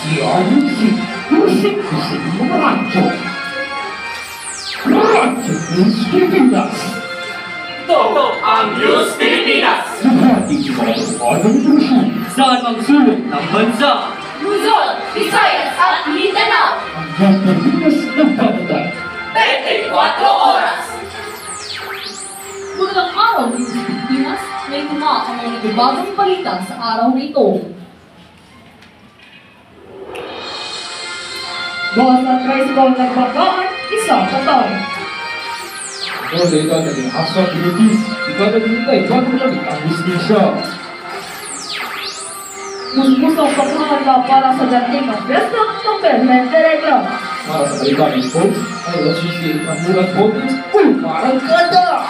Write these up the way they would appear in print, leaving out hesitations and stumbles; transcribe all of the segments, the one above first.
si Ayusin, musik mga radyo. Radyo News Pilipinas. Toto ang News Pilipinas! Sahati sa mga tumagang informasyon. Saan ang sulok ng bansa? Luzon, Visayas at Mindanao. Ang News Pilipinas nagpapaday. 24 oras! Magandang araw, News Pilipinas. Ngayon na ang mga nagbabagang balita sa araw na ito. Bawas ng tricycle nagbagaan, isang patay. Ano na ito naging aswa Pilipinas? Ikaw naghintay bago kami ang justisya. Musmusang paghahanda para sa dating ng Fiesta ng Permen de Regla. Para sa balita ng sports, ay nasisiin ang mulat botins, parang kada!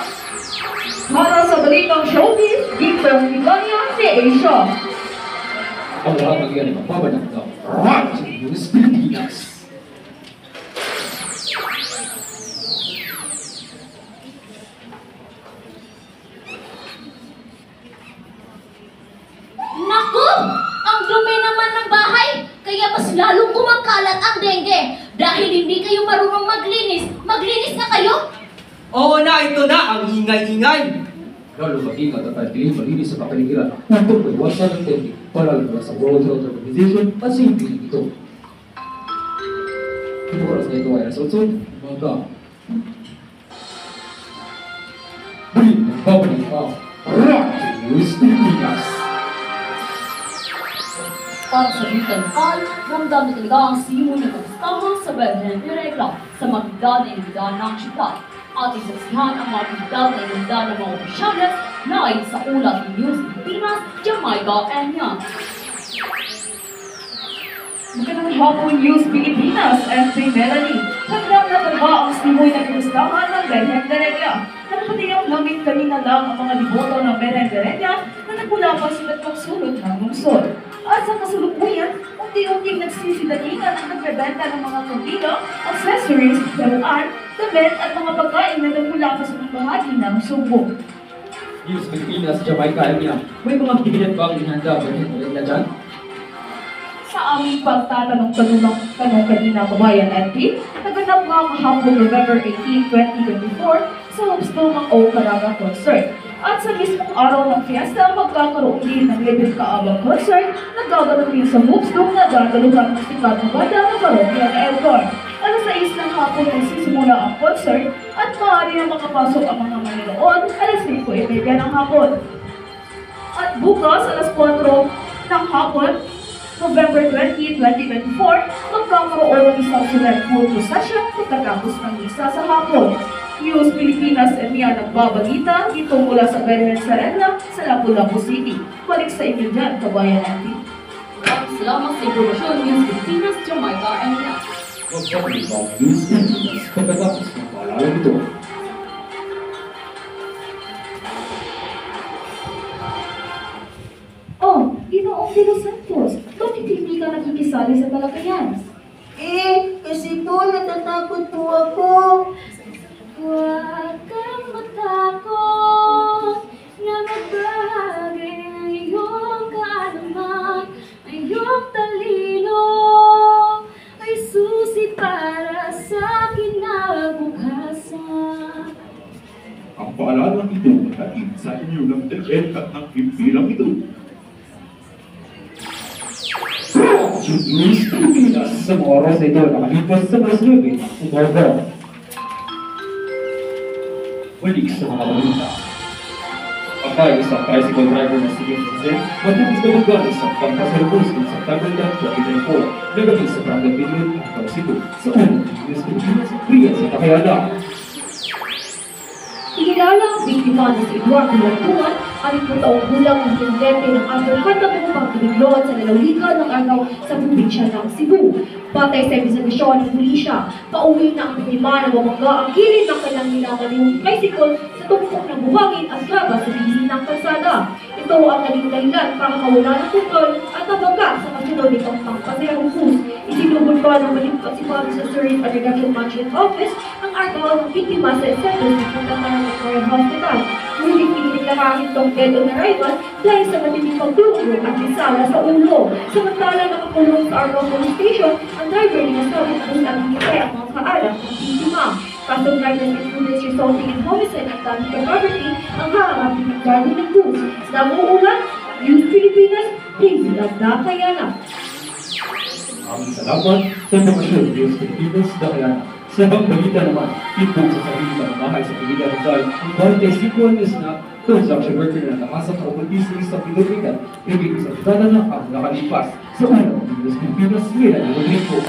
Para sa balitang showbiz, dito ang Liganya si Asia. Ang lahat ng iyan ay mapabanag ng Radyo News Pilipinas. Naku! Ang dumi naman ng bahay, kaya mas lalong kumakalat ang dengue. Dahil hindi kayo marunong maglinis na kayo? Oo na, ito na ang ingay-ingay! Lalo mag-ingat at pagpiling malinis sa kapaligiran upang maiwasan ng dengue para lumabas sa World Health Organization at sa impiling ito. Ito oras na ito ay alas 8, umaga. Muli, nagbabalik ang Radyo News Pilipinas. Para sa Britain Fall, ramdam na talaga ang simo ng kamustahan sa Permen de Regla sa magdaan na inibigyan ng syudad. At isaksihan ang mga bigdal na inibigyan ng mga opisyales na ay sa ulat ng News Pilipinas, Jamaica and Young. Magandang hapon, News Pilipinas, and kay Melanie. Hanggang na talaga ang simoy ng kamustahan ng Permen de Regla. Nakapatiyang namin kanina lang ang mga liboto ng Permen de Regla na nagmulapas sa pagsulot ng lungsod. At sa kasalukuyan, unti-unting nagsisidatingan ang nagbebenta ng mga kandila, accessories, laruan, damit at mga pagkain na nagmula sa mga bahagi ng Subo. News Pilipinas, Jamaica and Young. May mga bibilan ba ang inihanda ba na dyan? Sa aming pagtatanong kanina kabayan NP, naganap nga kahapon November 18, 2024 sa Hubsdome ng O Caraga Concert. At sa mismong araw ng fiesta, magkakaroon din ng libreng kaabang concert na gaganap din sa Hubsdome na dadaluhan ng sikat ng banda ng Parokya na Elgor. Alas 6 ng hapon ay sisimula ang concert at maaari na makapasok ang mga maninood alas 5:30 ng hapon. At bukas alas 4 ng hapon, November 20, 2024, magkakaroon ng isang select photo session pagkatapos ng misa sa hapon. News Pilipinas at niya nagbabalita dito mula sa Permen de Regla sa Lapu-Lapu City. Balik sa inyo dyan, kabayan natin. Salamat sa impormasyon, News Pilipinas, Jamaica and Young. Magbabalik ang News Pilipinas pagkatapos ng paalala nito. Oh, Ginoong De Los Santos, bakit hindi ka nakikisali sa talakayan? Kasi po natatakot po ako. Huwag kang matakot na magbahagi ng iyong kaalaman, ang iyong talino ay susi para sa kinabukasan. Ang paalalang ito hatid sa inyo ng DepEd at ng himpilang ito. Radyo News Pilipinas sa mga oras na ito nakalipas sa mga 9 ng umaga. Balik sa mga balita. Patay isang tricycle driver na si Jose matapos na magaling sa pagkasalubos ng September 10, 2024 na gabi sa Barangay Pidlin, Antaw Cebu sa unang News Pilipinas Priya sa Takayala. Inilala ang biktima na si Eduardo Lantuan, 40 taong gulang ng presidente ng Afro-Cantabong Pagpiliglod sa nalawligan ng Argao sa probinsya ng Cebu. Patay sa investigasyon ng pulisya, pauwi na ang biktima na bumangga ang gilid ng kanyang minamaliwang tricycle sa tungkong ng buhangin at gaba sa gilid ng kalsada. Ito ang naging dahilan para mawala ng kontrol at nabangga sa kasunod nitong pangpasayang bus. Isinubod pa ng malipat si Pablo sa Surrey Agricultural Management Office ang Argao ng biktima sa Centro ng Pagkakaroon Memorial Hospital. Ngunit hindi nakakitong dead on arrival dahil sa matinding pagdurog at bisala sa ulo. Samantala nakakulong sa Arco Police Station, ang driver ni nasabi na kung naghihintay ang mga kaanak ng biktima. Kaso drivers incidents resulting in homicide at damage to property ang haharapin ng driver ng bus. Sa namuulan, News Pilipinas, please love na kaya na. Maraming salamat sa informasyon News Pilipinas Dakayan. Sa ibang balita naman, ipong sa sarili ng bahay sa Pilipinas Rizal, ang 45 years na construction worker na nakasa sa okultismo sa Pilipinas, ibig sa tada na ang nakalipas sa unang News Pilipinas nila ng Rodrigo.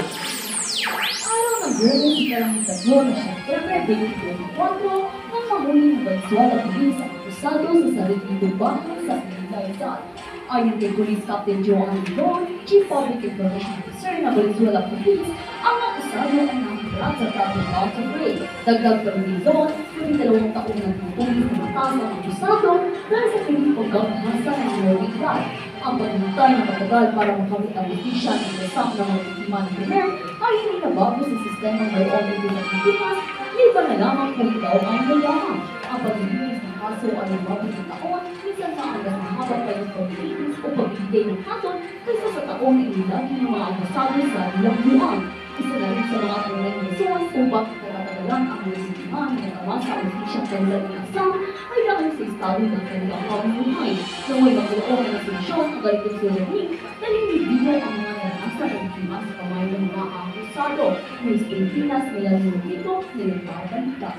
Araw ng Biyernes si Karamang Tatlo na September 2024 nang mahuli ng Venezuela Police ang akusado sa sarili bago sa Pilipinas. Ayon kay Police Captain Joan Lindon, Chief Public Information Officer ng Venezuela Police, ang akusado ay nakapirap sa traffic counts of rape. Dagdag pa rin Lindon, yung 2 taong nagtutulis na mataas ang akusado dahil sa piling pagkakahasa ng Nordic Life. Ang paghintay na matagal para makamit ang justisya ng nasap ng mga biktima ng krimen ay hindi nabago sa sistema may order ng Pilipinas, liban na lamang kung ikaw ang mayaman. Ang paglilis ng kaso ay umabot ng taon, minsan na ang mas mahaba pa yung paglilis o pagbigay ng katon kaysa sa taong na ilagi ng mga akusado sa ilang buwan. Isa na rin sa mga tunay na rason kung bakit natatagalan ang mga biktima na nagawa sa justisyang kailan ng asam ay dahil sa estado ng kanilang pamumuhay. Naway magkaroon ng solusyon ang ganitong suliranin dahil hindi ang mga naranasan ng biktima sa kamay ng mga akusado. News Pilipinas nila dito nilagbabalita.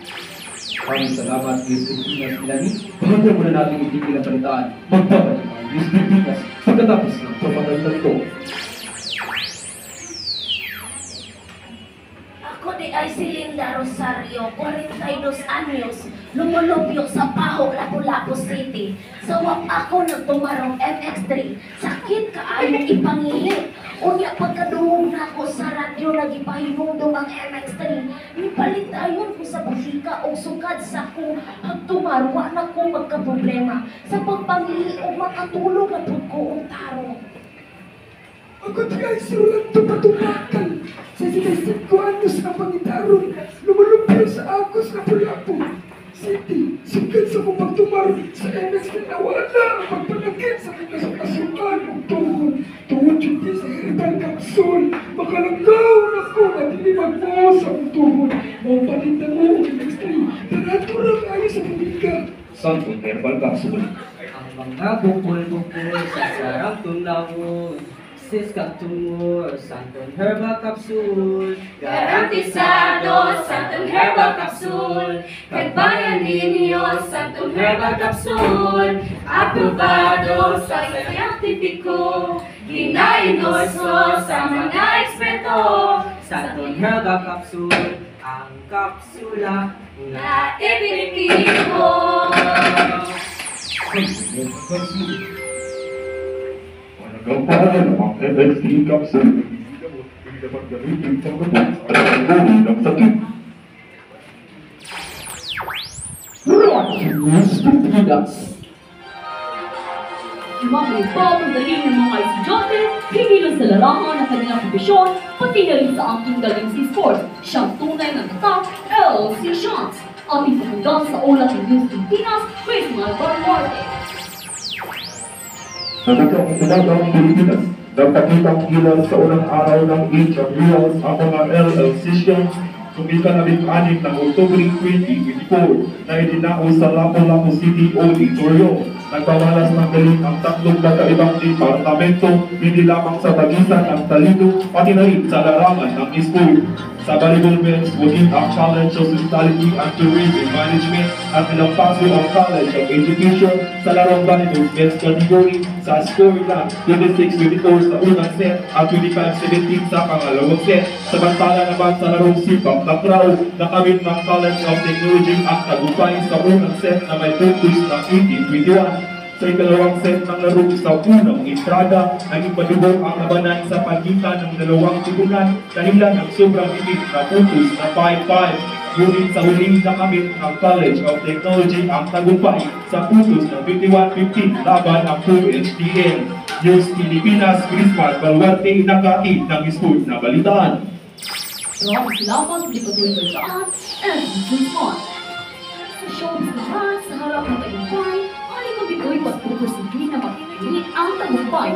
Maraming salamat News Pilipinas Ilani. Pagkakita muna natin itigil ang balitaan. Magbabalik ang News Pilipinas pagkatapos ng pagpapalitan ko. Ako di ay si Linda Rosario, 42 anyos, lumulupyo sa Paho, Lapu-Lapu City. Sawap ako nagtumarong MX3, sakit kaayong ipangihit. Unya pagkadungog na ako sa radyo, nagipahimundong ang MX3. Nipalit ayon ko sa basika o sukad sa ko, pagtumarwa na ko magkaproblema. Sa pagpangihi o makatulog na po ko ang tarong. Ako tagay si Rolando Patumakan. Sa sinasit ko ano sa Pangitarong, lumulupyo sa Agos na Lapu-Lapu City. Sikat sa kong pagtumaro sa NX na wala ang pagpanakit sa kinasukasukan ng tuhod. Tuhod yun din sa herbal capsule. Makalanggaw na ko at hindi magbuhos ang tuhod. Mapalindan mo ang NX3. Tarato lang kayo sa pabika. Santo Herbal Capsule. Ang mga bukol-bukol sa sarap tunawon, Siskat tumor, Santon Herbal Capsule. Garantisado, Santon Herbal Capsule. Kagbayan ninyo, Santon Herbal Capsule. Aprobado sa scientifico. Gina-endorso sa mga eksperto. Santon Herbal Capsule, ang kapsula Na ipinipiko. Nagampahan ang MX3 capsule. Hindi dapat gamitin sa gamot at pagbuhin ng sakit. News Pilipinas. Umabot pa ang galing ng mga estudyante, hindi lang sa larangan ng kanilang profesyon, pati na rin sa aking galing si sports. Siyang tunay na natak, LC Shots. Ating pagandang sa ulat ng News Pilipinas, Chris Malvar-Morte. Sa nakakapagdagang Pilipinas, nagpakitang ilan sa unang araw ng Age of Heroes ang mga LLC-sions noong ikalabing-anim ng Oktubre 2024 na idinako sa Lapu-Lapu City Auditorium. Nagpawalas ng galing ang tatlong magkaibang departamento, hindi lamang sa tagisan ng talino, pati na rin sa larangan ng school. Sa Volleyball Men's, Waging ang College of Hospitality and Tourism Management at Ilampaso ang College of Education sa larong Volleyball Men's category sa score na 26-24 sa unang set at 25-17 sa pangalawang set. Samantala naman sa larong sipak na crowd, nakamit ng College of Technology ang tagumpay sa unang set na may focus na 18-21. Sa ikalawang set ng laro sa unang entrada, naging padugong ang labanan sa pagitan ng dalawang tubunan dahilan ng sobrang init na focus na 5-5. Ngunit sa huling nakamit ng College of Technology ang tagumpay sa focus na 21-15 laban ang PHDL. News Pilipinas, Christmas Balwarte, nakatid ng sport na balitaan. Maraming salamat, Lipatuloy Balitaan, and News One. sa showbiz naman, sa harap ng tagumpay, ang likod ito'y pagpupursige na makikilit ang tagumpay.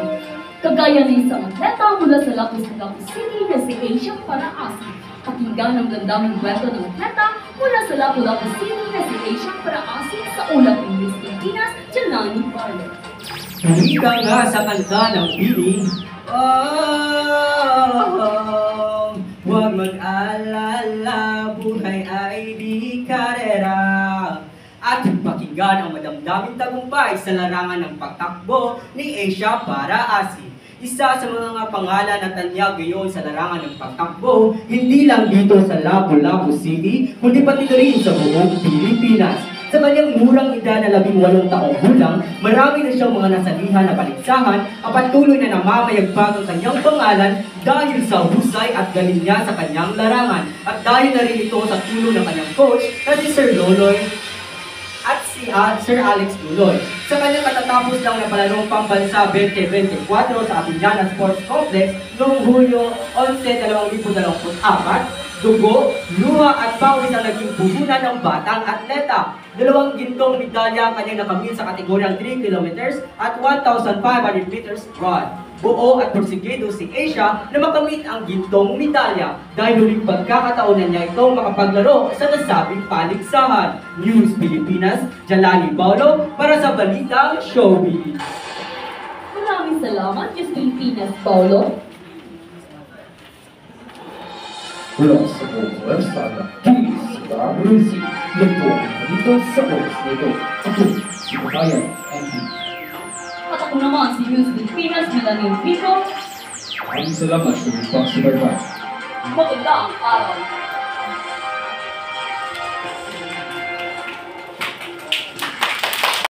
Kagaya ng isang atleta mula sa Lapus City na si Asia Paraasi. Pakinggan ang damdaming kwento ng atleta mula sa Lapu-Lapu City na si Asia Paraasi sa ulat ng Miss Pilipinas, Jelani Barlo. Halika nga sa kanta ng piling. Oh, huwag mag-alala, buhay ay di karera. At pakinggan ang madamdaming tagumpay sa larangan ng pagtakbo ni Asia Paraasi. Isa sa mga pangalan at tanyag ngayon sa larangan ng pagtakbo, hindi lang dito sa Lapu-Lapu City, kundi pati na rin sa buong Pilipinas. Sa kanyang murang edad na 18 taong gulang, marami na siyang mga nasalihan na paligsahan at patuloy na namamayagpag ang kanyang pangalan dahil sa husay at galing niya sa kanyang larangan. At dahil na rin ito sa tulong ng kanyang coach na si Sir Loloy at si Sir Alex Duloy. Sa kanyang katatapos lang na palarong pambansa 2024 sa Abellana Sports Complex noong Hulyo 11, 2024, dugo, luha at pawis ang naging puhunan ng batang atleta. 2 gintong medalya ang kanyang nakamit sa kategoryang 3 kilometers at 1,500 meters run. Buo at porsigido si Asia na makamit ang gintong medalya dahil huling pagkakataon na niya itong makapaglaro sa nasabing paligsahan. News Pilipinas, Jelani Barlo para sa Balitang Showbiz. Maraming salamat, Miss Pilipinas, Paulo. Mula sa buong website ng DSWC, ito dito sa oras nito. Ako, si Bayan NB. At ako naman si News Pilipinas, Melanie Pico. Maraming salamat sa mga pagsubaybay. Magandang araw.